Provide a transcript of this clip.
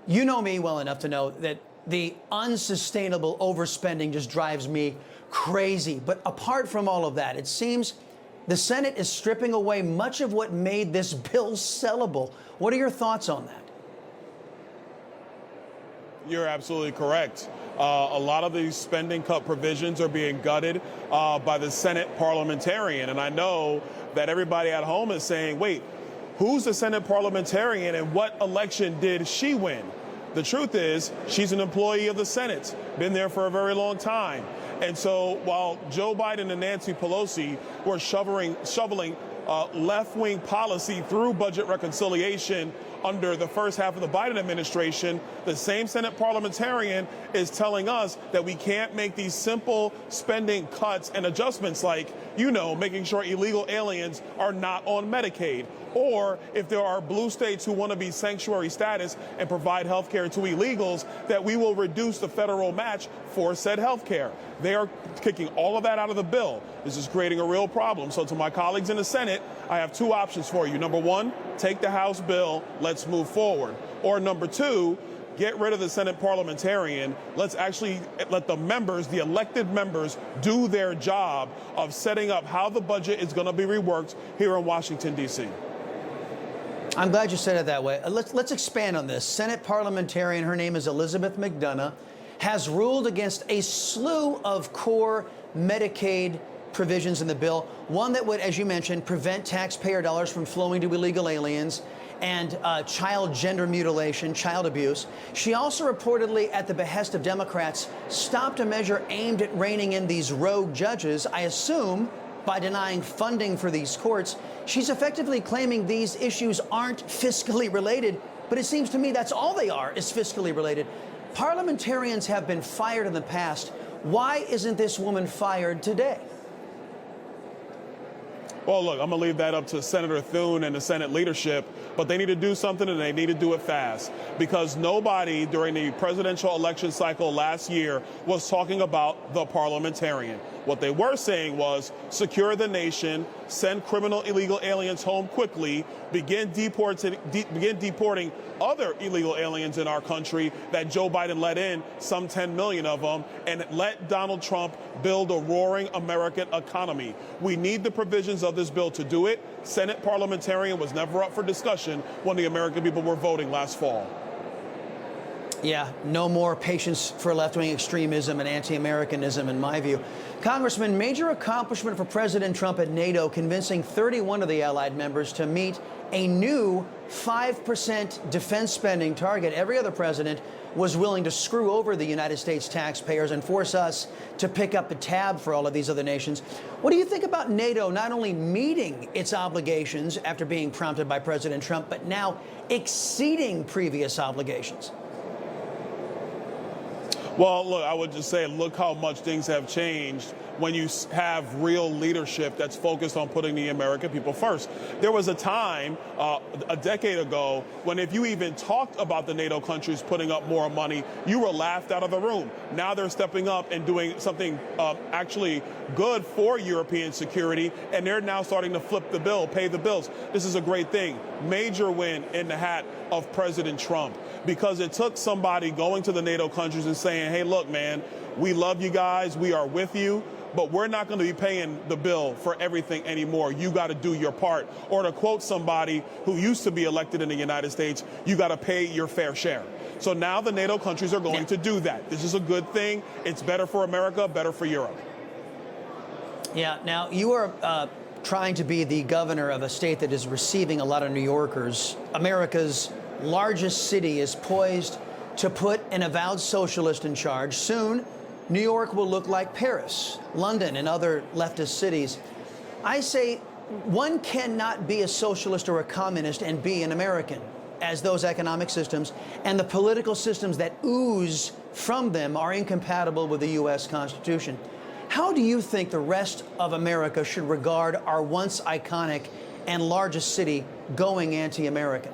You know me well enough to know that the unsustainable overspending just drives me crazy. But apart from all of that, it seems the Senate is stripping away much of what made this bill sellable. What are your thoughts on that? You're absolutely correct. A lot of these spending cut provisions are being gutted by the Senate parliamentarian. And I know that everybody at home is saying, wait, who's the Senate parliamentarian and what election did she win? The truth is, she's an employee of the Senate, been there for a very long time. And so while Joe Biden and Nancy Pelosi were shoveling left-wing policy through budget reconciliation under the first half of the Biden administration, the same Senate parliamentarian is telling us that we can't make these simple spending cuts and adjustments like, making sure illegal aliens are not on Medicaid. Or if there are blue states who want to be sanctuary status and provide health care to illegals, that we will reduce the federal match for said health care. They are kicking all of that out of the bill. This is creating a real problem. So to my colleagues in the Senate, I have two options for you. Number one, take the House bill. Let's move forward. Or number two, get rid of the Senate parliamentarian. Let's actually let the members, the elected members, do their job of setting up how the budget is going to be reworked here in Washington, D.C. I'm glad you said it that way. Let's expand on this. Senate parliamentarian, her name is Elizabeth McDonough, has ruled against a slew of core Medicaid provisions in the bill. One that would, as you mentioned, prevent taxpayer dollars from flowing to illegal aliens and child gender mutilation, child abuse. She also reportedly, at the behest of Democrats, stopped a measure aimed at reining in these rogue judges, I assume, by denying funding for these courts. She's effectively claiming these issues aren't fiscally related, but it seems to me that's all they are, is fiscally related. Parliamentarians have been fired in the past. Why isn't this woman fired today? Well, look, I'm going to leave that up to Senator Thune and the Senate leadership, but they need to do something and they need to do it fast, because nobody during the presidential election cycle last year was talking about the parliamentarian. What they were saying was secure the nation, send criminal illegal aliens home quickly, begin deporting other illegal aliens in our country that Joe Biden let in, some 10 million of them, and let Donald Trump build a roaring American economy. We need the provisions of this bill to do it. Senate parliamentarian was never up for discussion when the American people were voting last fall. Yeah, no more patience for left-wing extremism and anti-Americanism, in my view. Congressman, major accomplishment for President Trump at NATO, convincing 31 of the allied members to meet a new 5% defense spending target. Every other president was willing to screw over the United States taxpayers and force us to pick up the tab for all of these other nations. What do you think about NATO not only meeting its obligations after being prompted by President Trump, but now exceeding previous obligations? Well, look, I would just say, look how much things have changed when you have real leadership that's focused on putting the American people first. There was a time a decade ago when if you even talked about the NATO countries putting up more money, you were laughed out of the room. Now they're stepping up and doing something actually good for European security, and they're now starting to flip the bill, pay the bills. This is a great thing. Major win in the hat of President Trump, because it took somebody going to the NATO countries and saying, hey, look, man, we love you guys, we are with you, but we're not going to be paying the bill for everything anymore. You got to do your part. Or to quote somebody who used to be elected in the United States, you got to pay your fair share. So now the NATO countries are going to do that. This is a good thing. It's better for America, better for Europe. Yeah, now you are trying to be the governor of a state that is receiving a lot of New Yorkers. America's largest city is poised to put an avowed socialist in charge. Soon, New York will look like Paris, London, and other leftist cities. I say one cannot be a socialist or a communist and be an American, as those economic systems and the political systems that ooze from them are incompatible with the U.S. Constitution. How do you think the rest of America should regard our once iconic and largest city going anti-American?